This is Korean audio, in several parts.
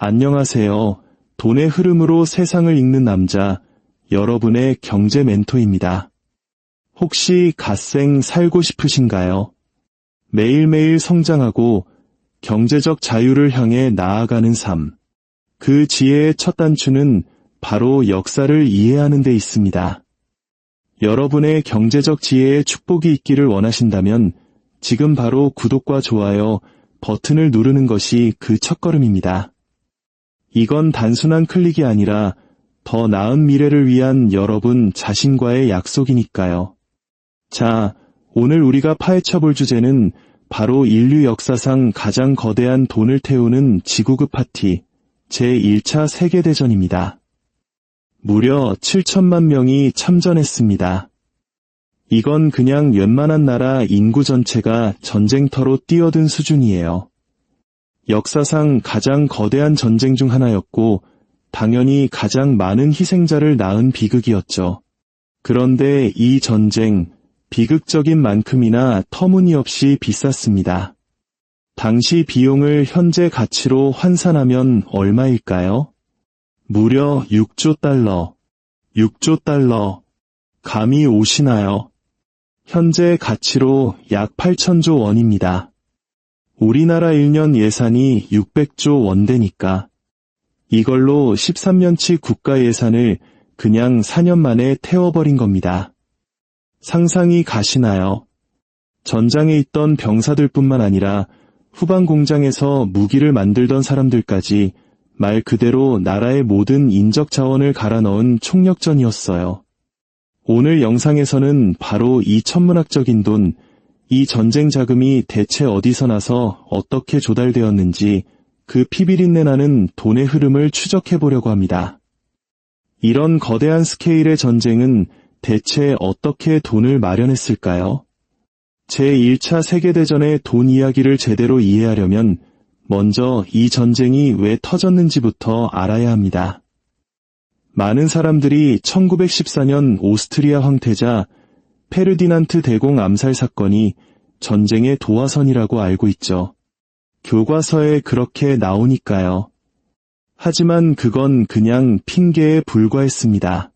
안녕하세요. 돈의 흐름으로 세상을 읽는 남자, 여러분의 경제 멘토입니다. 혹시 갓생 살고 싶으신가요? 매일매일 성장하고 경제적 자유를 향해 나아가는 삶. 그 지혜의 첫 단추는 바로 역사를 이해하는 데 있습니다. 여러분의 경제적 지혜에 축복이 있기를 원하신다면 지금 바로 구독과 좋아요 버튼을 누르는 것이 그 첫걸음입니다. 이건 단순한 클릭이 아니라 더 나은 미래를 위한 여러분 자신과의 약속이니까요. 자, 오늘 우리가 파헤쳐볼 주제는 바로 인류 역사상 가장 거대한 돈을 태우는 지구급 파티, 제1차 세계대전입니다. 무려 7천만 명이 참전했습니다. 이건 그냥 웬만한 나라 인구 전체가 전쟁터로 뛰어든 수준이에요. 역사상 가장 거대한 전쟁 중 하나였고 당연히 가장 많은 희생자를 낳은 비극이었죠. 그런데 이 전쟁, 비극적인 만큼이나 터무니없이 비쌌습니다. 당시 비용을 현재 가치로 환산하면 얼마일까요? 무려 6조 달러. 6조 달러. 감이 오시나요? 현재 가치로 약 8천조 원입니다. 우리나라 1년 예산이 600조 원대니까 이걸로 13년치 국가 예산을 그냥 4년 만에 태워버린 겁니다. 상상이 가시나요? 전장에 있던 병사들뿐만 아니라 후방 공장에서 무기를 만들던 사람들까지 말 그대로 나라의 모든 인적 자원을 갈아 넣은 총력전이었어요. 오늘 영상에서는 바로 이 천문학적인 돈, 이 전쟁 자금이 대체 어디서 나서 어떻게 조달되었는지 그 피비린내 나는 돈의 흐름을 추적해보려고 합니다. 이런 거대한 스케일의 전쟁은 대체 어떻게 돈을 마련했을까요? 제1차 세계대전의 돈 이야기를 제대로 이해하려면 먼저 이 전쟁이 왜 터졌는지부터 알아야 합니다. 많은 사람들이 1914년 오스트리아 황태자 페르디난트 대공 암살 사건이 전쟁의 도화선이라고 알고 있죠. 교과서에 그렇게 나오니까요. 하지만 그건 그냥 핑계에 불과했습니다.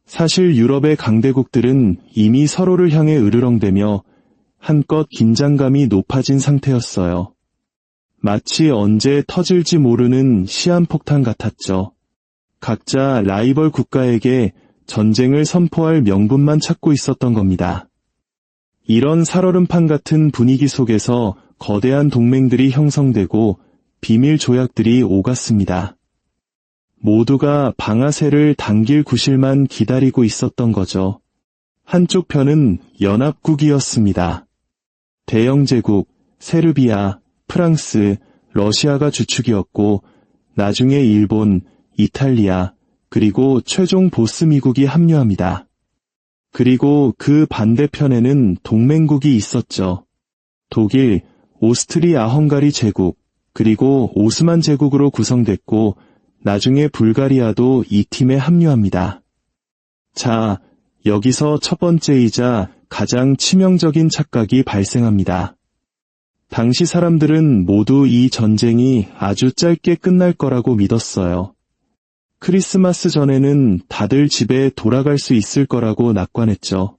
사실 유럽의 강대국들은 이미 서로를 향해 으르렁대며 한껏 긴장감이 높아진 상태였어요. 마치 언제 터질지 모르는 시한폭탄 같았죠. 각자 라이벌 국가에게 전쟁을 선포할 명분만 찾고 있었던 겁니다. 이런 살얼음판 같은 분위기 속에서 거대한 동맹들이 형성되고 비밀 조약들이 오갔습니다. 모두가 방아쇠를 당길 구실만 기다리고 있었던 거죠. 한쪽 편은 연합국이었습니다. 대영제국, 세르비아, 프랑스, 러시아가 주축이었고 나중에 일본, 이탈리아, 그리고 최종 보스 미국이 합류합니다. 그리고 그 반대편에는 동맹국이 있었죠. 독일, 오스트리아-헝가리 제국, 그리고 오스만 제국으로 구성됐고 나중에 불가리아도 이 팀에 합류합니다. 자, 여기서 첫 번째이자 가장 치명적인 착각이 발생합니다. 당시 사람들은 모두 이 전쟁이 아주 짧게 끝날 거라고 믿었어요. 크리스마스 전에는 다들 집에 돌아갈 수 있을 거라고 낙관했죠.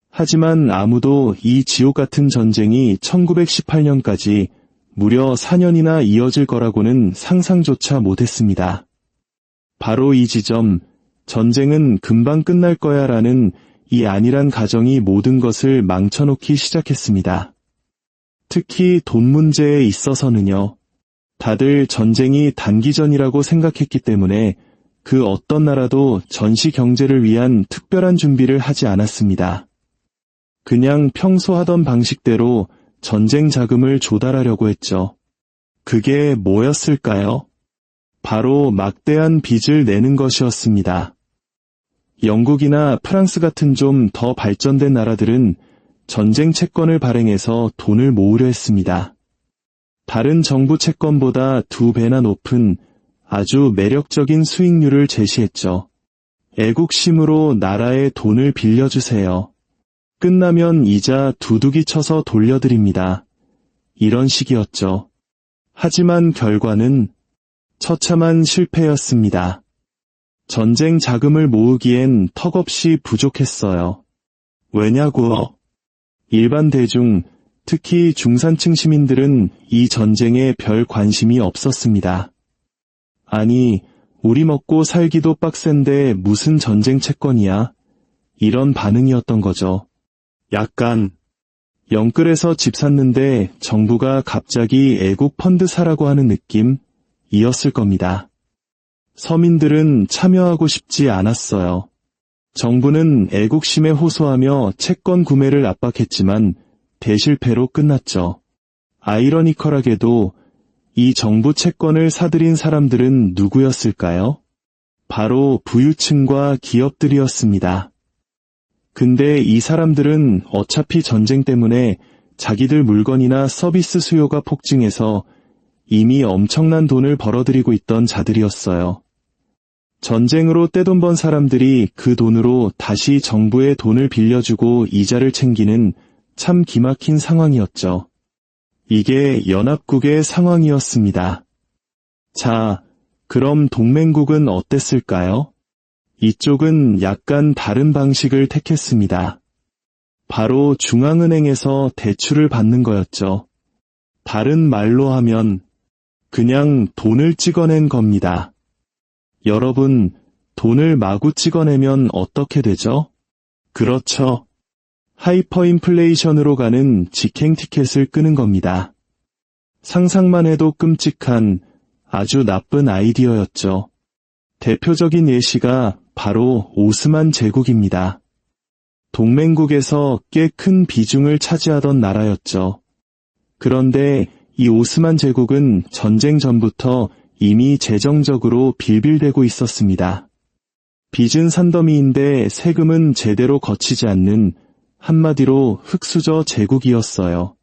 하지만 아무도 이 지옥 같은 전쟁이 1918년까지 무려 4년이나 이어질 거라고는 상상조차 못했습니다. 바로 이 지점, 전쟁은 금방 끝날 거야 라는 이 안일한 가정이 모든 것을 망쳐놓기 시작했습니다. 특히 돈 문제에 있어서는요. 다들 전쟁이 단기전이라고 생각했기 때문에 그 어떤 나라도 전시 경제를 위한 특별한 준비를 하지 않았습니다. 그냥 평소 하던 방식대로 전쟁 자금을 조달하려고 했죠. 그게 뭐였을까요? 바로 막대한 빚을 내는 것이었습니다. 영국이나 프랑스 같은 좀 더 발전된 나라들은 전쟁 채권을 발행해서 돈을 모으려 했습니다. 다른 정부 채권보다 2배나 높은 아주 매력적인 수익률을 제시했죠. 애국심으로 나라에 돈을 빌려주세요. 끝나면 이자 두둑이 쳐서 돌려드립니다. 이런 식이었죠. 하지만 결과는 처참한 실패였습니다. 전쟁 자금을 모으기엔 턱없이 부족했어요. 왜냐고요? 일반 대중, 특히 중산층 시민들은 이 전쟁에 별 관심이 없었습니다. 아니, 우리 먹고 살기도 빡센데 무슨 전쟁 채권이야? 이런 반응이었던 거죠. 약간 영끌에서 집 샀는데 정부가 갑자기 애국 펀드 사라고 하는 느낌이었을 겁니다. 서민들은 참여하고 싶지 않았어요. 정부는 애국심에 호소하며 채권 구매를 압박했지만 대실패로 끝났죠. 아이러니컬하게도 이 정부 채권을 사들인 사람들은 누구였을까요? 바로 부유층과 기업들이었습니다. 근데 이 사람들은 어차피 전쟁 때문에 자기들 물건이나 서비스 수요가 폭증해서 이미 엄청난 돈을 벌어들이고 있던 자들이었어요. 전쟁으로 떼돈 번 사람들이 그 돈으로 다시 정부에 돈을 빌려주고 이자를 챙기는 참 기막힌 상황이었죠. 이게 연합국의 상황이었습니다. 자, 그럼 동맹국은 어땠을까요? 이쪽은 약간 다른 방식을 택했습니다. 바로 중앙은행에서 대출을 받는 거였죠. 다른 말로 하면 그냥 돈을 찍어낸 겁니다. 여러분, 돈을 마구 찍어내면 어떻게 되죠? 그렇죠. 하이퍼인플레이션으로 가는 직행 티켓을 끄는 겁니다. 상상만 해도 끔찍한 아주 나쁜 아이디어였죠. 대표적인 예시가 바로 오스만 제국입니다. 동맹국에서 꽤 큰 비중을 차지하던 나라였죠. 그런데 이 오스만 제국은 전쟁 전부터 이미 재정적으로 빌빌대고 있었습니다. 빚은 산더미인데 세금은 제대로 거치지 않는 한마디로 흙수저 제국이었어요.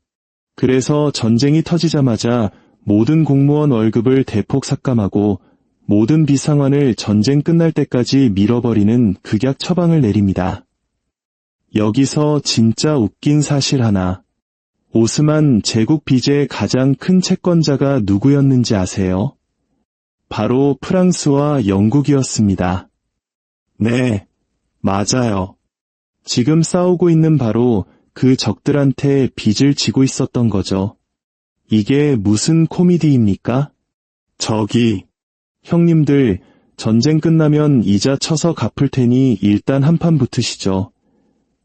그래서 전쟁이 터지자마자 모든 공무원 월급을 대폭 삭감하고 모든 비상환을 전쟁 끝날 때까지 밀어버리는 극약 처방을 내립니다. 여기서 진짜 웃긴 사실 하나. 오스만 제국 빚의 가장 큰 채권자가 누구였는지 아세요? 바로 프랑스와 영국이었습니다. 네, 맞아요. 지금 싸우고 있는 바로 그 적들한테 빚을 지고 있었던 거죠. 이게 무슨 코미디입니까? 형님들, 전쟁 끝나면 이자 쳐서 갚을 테니 일단 한판 붙으시죠.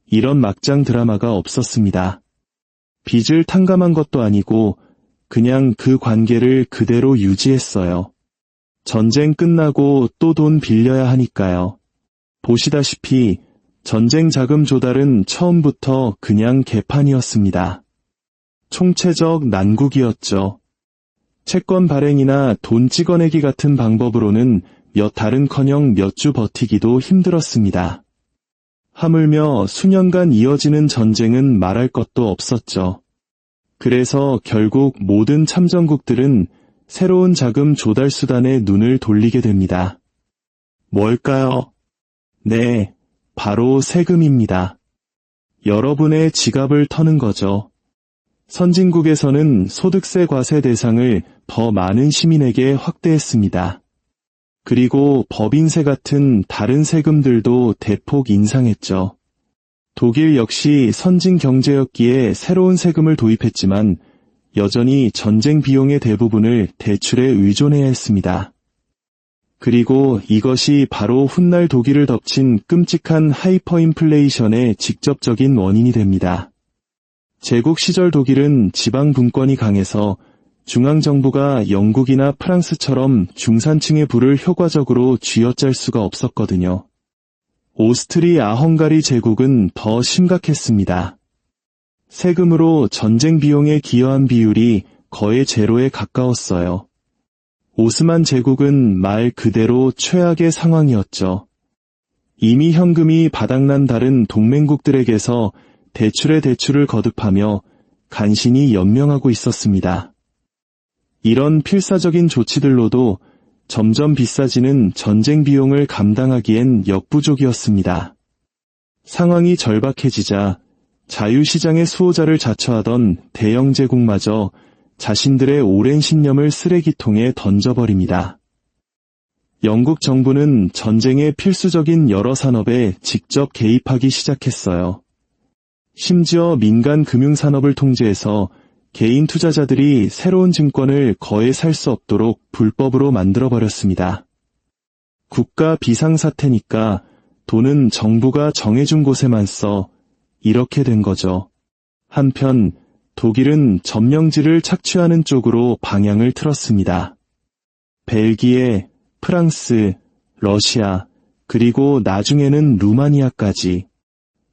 이런 막장 드라마가 없었습니다. 빚을 탕감한 것도 아니고 그냥 그 관계를 그대로 유지했어요. 전쟁 끝나고 또 돈 빌려야 하니까요. 보시다시피 전쟁 자금 조달은 처음부터 그냥 개판이었습니다. 총체적 난국이었죠. 채권 발행이나 돈 찍어내기 같은 방법으로는 몇 달은커녕 몇 주 버티기도 힘들었습니다. 하물며 수년간 이어지는 전쟁은 말할 것도 없었죠. 그래서 결국 모든 참전국들은 새로운 자금 조달 수단에 눈을 돌리게 됩니다. 뭘까요? 네, 바로 세금입니다. 여러분의 지갑을 터는 거죠. 선진국에서는 소득세 과세 대상을 더 많은 시민에게 확대했습니다. 그리고 법인세 같은 다른 세금들도 대폭 인상했죠. 독일 역시 선진 경제였기에 새로운 세금을 도입했지만 여전히 전쟁 비용의 대부분을 대출에 의존해야 했습니다. 그리고 이것이 바로 훗날 독일을 덮친 끔찍한 하이퍼인플레이션의 직접적인 원인이 됩니다. 제국 시절 독일은 지방 분권이 강해서 중앙정부가 영국이나 프랑스처럼 중산층의 부를 효과적으로 쥐어짤 수가 없었거든요. 오스트리아-헝가리 제국은 더 심각했습니다. 세금으로 전쟁 비용에 기여한 비율이 거의 제로에 가까웠어요. 오스만 제국은 말 그대로 최악의 상황이었죠. 이미 현금이 바닥난 다른 동맹국들에게서 대출에 대출을 거듭하며 간신히 연명하고 있었습니다. 이런 필사적인 조치들로도 점점 비싸지는 전쟁 비용을 감당하기엔 역부족이었습니다. 상황이 절박해지자 자유시장의 수호자를 자처하던 대영 제국마저 자신들의 오랜 신념을 쓰레기통에 던져버립니다. 영국 정부는 전쟁의 필수적인 여러 산업에 직접 개입하기 시작했어요. 심지어 민간 금융산업을 통제해서 개인 투자자들이 새로운 증권을 거의 살 수 없도록 불법으로 만들어버렸습니다. 국가 비상사태니까 돈은 정부가 정해준 곳에만 써, 이렇게 된 거죠. 한편 독일은 점령지를 착취하는 쪽으로 방향을 틀었습니다. 벨기에, 프랑스, 러시아, 그리고 나중에는 루마니아까지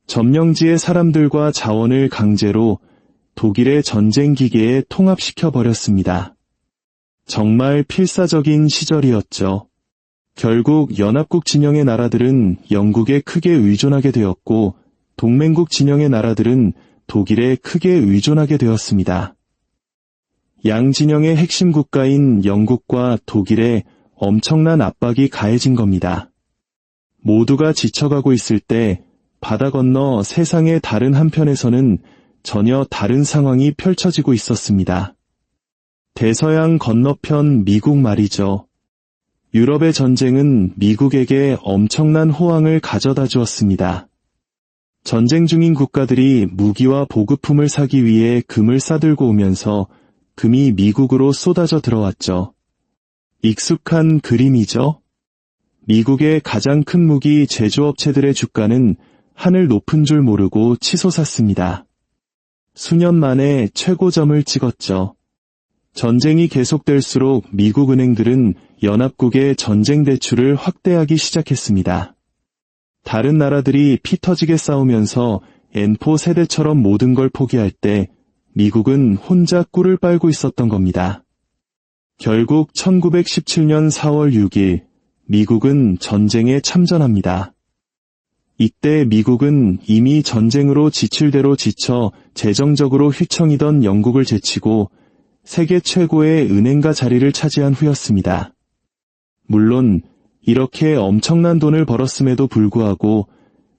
점령지의 사람들과 자원을 강제로 독일의 전쟁 기계에 통합시켜 버렸습니다. 정말 필사적인 시절이었죠. 결국 연합국 진영의 나라들은 영국에 크게 의존하게 되었고 동맹국 진영의 나라들은 독일에 크게 의존하게 되었습니다. 양 진영의 핵심 국가인 영국과 독일에 엄청난 압박이 가해진 겁니다. 모두가 지쳐가고 있을 때 바다 건너 세상의 다른 한편에서는 전혀 다른 상황이 펼쳐지고 있었습니다. 대서양 건너편 미국 말이죠. 유럽의 전쟁은 미국에게 엄청난 호황을 가져다 주었습니다. 전쟁 중인 국가들이 무기와 보급품을 사기 위해 금을 싸들고 오면서 금이 미국으로 쏟아져 들어왔죠. 익숙한 그림이죠? 미국의 가장 큰 무기 제조업체들의 주가는 하늘 높은 줄 모르고 치솟았습니다. 수년 만에 최고점을 찍었죠. 전쟁이 계속될수록 미국 은행들은 연합국의 전쟁 대출을 확대하기 시작했습니다. 다른 나라들이 피 터지게 싸우면서 N4 세대처럼 모든 걸 포기할 때 미국은 혼자 꿀을 빨고 있었던 겁니다. 결국 1917년 4월 6일 미국은 전쟁에 참전합니다. 이때 미국은 이미 전쟁으로 지칠 대로 지쳐 재정적으로 휘청이던 영국을 제치고 세계 최고의 은행가 자리를 차지한 후였습니다. 물론 이렇게 엄청난 돈을 벌었음에도 불구하고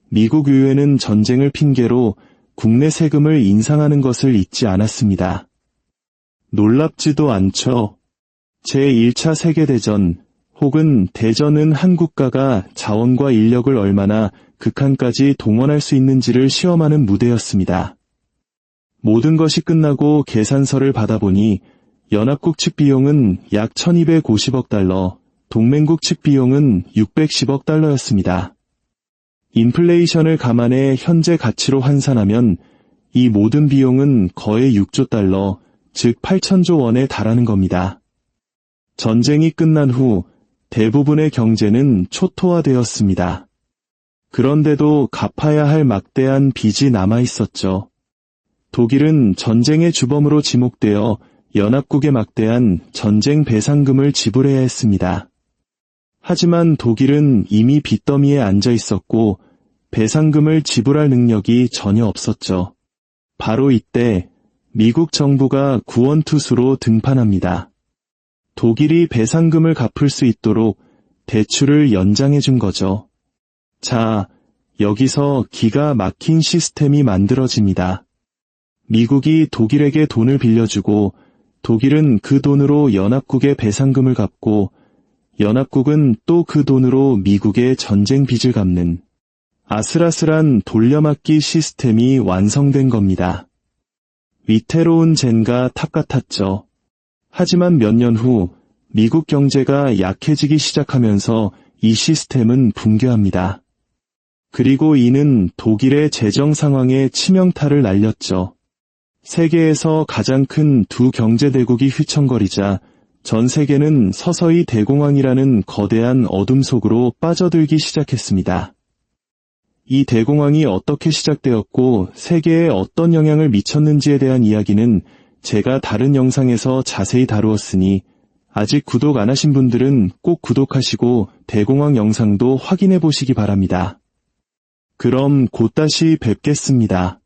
미국 의회는 전쟁을 핑계로 국내 세금을 인상하는 것을 잊지 않았습니다. 놀랍지도 않죠. 제1차 세계대전 혹은 대전은 한 국가가 자원과 인력을 얼마나 극한까지 동원할 수 있는지를 시험하는 무대였습니다. 모든 것이 끝나고 계산서를 받아보니 연합국 측 비용은 약 1250억 달러, 동맹국 측 비용은 610억 달러였습니다. 인플레이션을 감안해 현재 가치로 환산하면 이 모든 비용은 거의 6조 달러, 즉 8천조 원에 달하는 겁니다. 전쟁이 끝난 후 대부분의 경제는 초토화되었습니다. 그런데도 갚아야 할 막대한 빚이 남아있었죠. 독일은 전쟁의 주범으로 지목되어 연합국에 막대한 전쟁 배상금을 지불해야 했습니다. 하지만 독일은 이미 빚더미에 앉아 있었고 배상금을 지불할 능력이 전혀 없었죠. 바로 이때 미국 정부가 구원투수로 등판합니다. 독일이 배상금을 갚을 수 있도록 대출을 연장해 준 거죠. 자, 여기서 기가 막힌 시스템이 만들어집니다. 미국이 독일에게 돈을 빌려주고 독일은 그 돈으로 연합국의 배상금을 갚고 연합국은 또 그 돈으로 미국의 전쟁 빚을 갚는 아슬아슬한 돌려막기 시스템이 완성된 겁니다. 위태로운 젠가 탑 같았죠. 하지만 몇 년 후 미국 경제가 약해지기 시작하면서 이 시스템은 붕괴합니다. 그리고 이는 독일의 재정 상황에 치명타를 날렸죠. 세계에서 가장 큰 두 경제대국이 휘청거리자 전 세계는 서서히 대공황이라는 거대한 어둠 속으로 빠져들기 시작했습니다. 이 대공황이 어떻게 시작되었고 세계에 어떤 영향을 미쳤는지에 대한 이야기는 제가 다른 영상에서 자세히 다루었으니 아직 구독 안 하신 분들은 꼭 구독하시고 대공황 영상도 확인해 보시기 바랍니다. 그럼 곧 다시 뵙겠습니다.